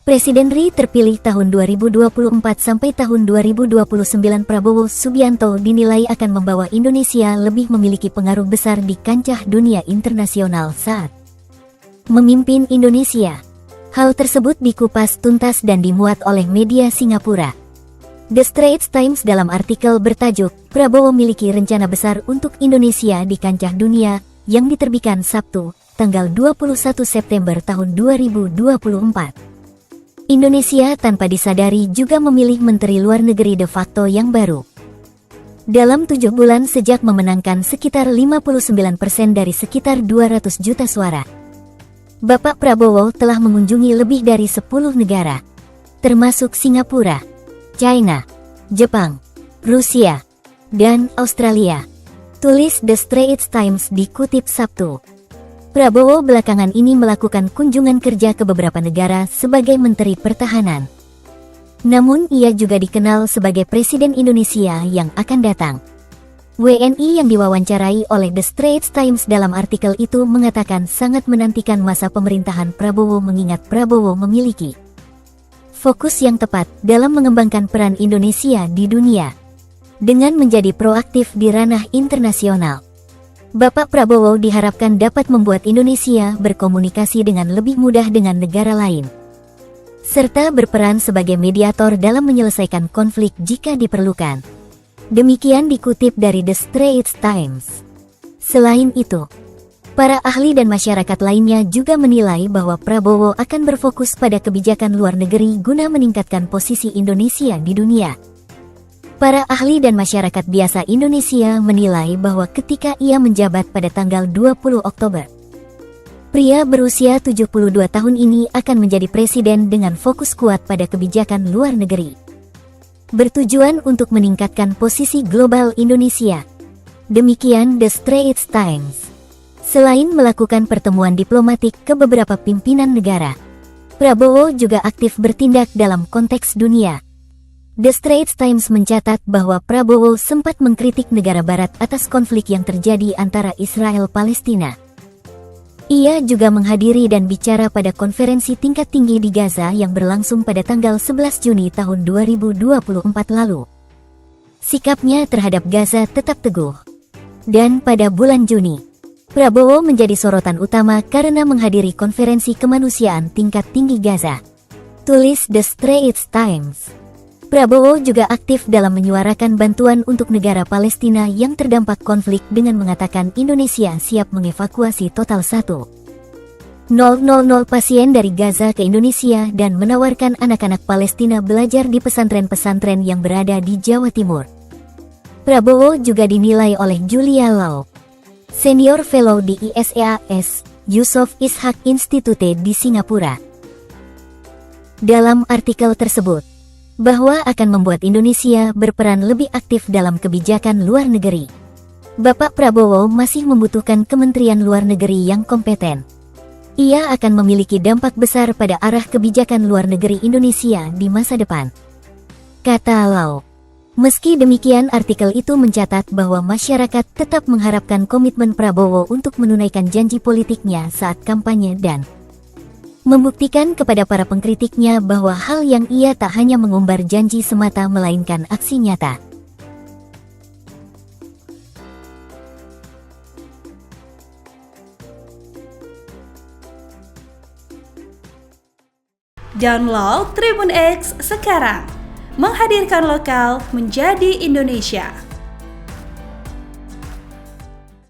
Presiden RI terpilih tahun 2024 sampai tahun 2029 Prabowo Subianto dinilai akan membawa Indonesia lebih memiliki pengaruh besar di kancah dunia internasional saat memimpin Indonesia. Hal tersebut dikupas tuntas dan dimuat oleh media Singapura. The Straits Times dalam artikel bertajuk, Prabowo memiliki rencana besar untuk Indonesia di kancah dunia, yang diterbitkan Sabtu, tanggal 21 September tahun 2024. Indonesia tanpa disadari juga memilih Menteri Luar Negeri de facto yang baru. Dalam 7 bulan sejak memenangkan sekitar 59% dari sekitar 200 juta suara, Bapak Prabowo telah mengunjungi lebih dari 10 negara, termasuk Singapura, China, Jepang, Rusia, dan Australia. Tulis The Straits Times dikutip Sabtu. Prabowo belakangan ini melakukan kunjungan kerja ke beberapa negara sebagai Menteri Pertahanan. Namun ia juga dikenal sebagai Presiden Indonesia yang akan datang. WNI yang diwawancarai oleh The Straits Times dalam artikel itu mengatakan sangat menantikan masa pemerintahan Prabowo mengingat Prabowo memiliki fokus yang tepat dalam mengembangkan peran Indonesia di dunia dengan menjadi proaktif di ranah internasional. Bapak Prabowo diharapkan dapat membuat Indonesia berkomunikasi dengan lebih mudah dengan negara lain, serta berperan sebagai mediator dalam menyelesaikan konflik jika diperlukan. Demikian dikutip dari The Straits Times. Selain itu, para ahli dan masyarakat lainnya juga menilai bahwa Prabowo akan berfokus pada kebijakan luar negeri guna meningkatkan posisi Indonesia di dunia. Para ahli dan masyarakat biasa Indonesia menilai bahwa ketika ia menjabat pada tanggal 20 Oktober, pria berusia 72 tahun ini akan menjadi presiden dengan fokus kuat pada kebijakan luar negeri, bertujuan untuk meningkatkan posisi global Indonesia. Demikian The Straits Times. Selain melakukan pertemuan diplomatik ke beberapa pimpinan negara, Prabowo juga aktif bertindak dalam konteks dunia. The Straits Times mencatat bahwa Prabowo sempat mengkritik negara barat atas konflik yang terjadi antara Israel-Palestina. Ia juga menghadiri dan bicara pada konferensi tingkat tinggi di Gaza yang berlangsung pada tanggal 11 Juni tahun 2024 lalu. Sikapnya terhadap Gaza tetap teguh. Dan pada bulan Juni, Prabowo menjadi sorotan utama karena menghadiri konferensi kemanusiaan tingkat tinggi Gaza. Tulis The Straits Times. Prabowo juga aktif dalam menyuarakan bantuan untuk negara Palestina yang terdampak konflik dengan mengatakan Indonesia siap mengevakuasi total 1,000 pasien dari Gaza ke Indonesia dan menawarkan anak-anak Palestina belajar di pesantren-pesantren yang berada di Jawa Timur. Prabowo juga dinilai oleh Julia Lau, Senior Fellow di ISEAS, Yusof Ishak Institute di Singapura. Dalam artikel tersebut, bahwa akan membuat Indonesia berperan lebih aktif dalam kebijakan luar negeri. Bapak Prabowo masih membutuhkan Kementerian Luar Negeri yang kompeten. Ia akan memiliki dampak besar pada arah kebijakan luar negeri Indonesia di masa depan, kata Lau. Meski demikian, artikel itu mencatat bahwa masyarakat tetap mengharapkan komitmen Prabowo untuk menunaikan janji politiknya saat kampanye dan membuktikan kepada para pengkritiknya bahwa hal yang ia tak hanya mengumbar janji semata melainkan aksi nyata. Download Tribun X sekarang, menghadirkan lokal menjadi Indonesia.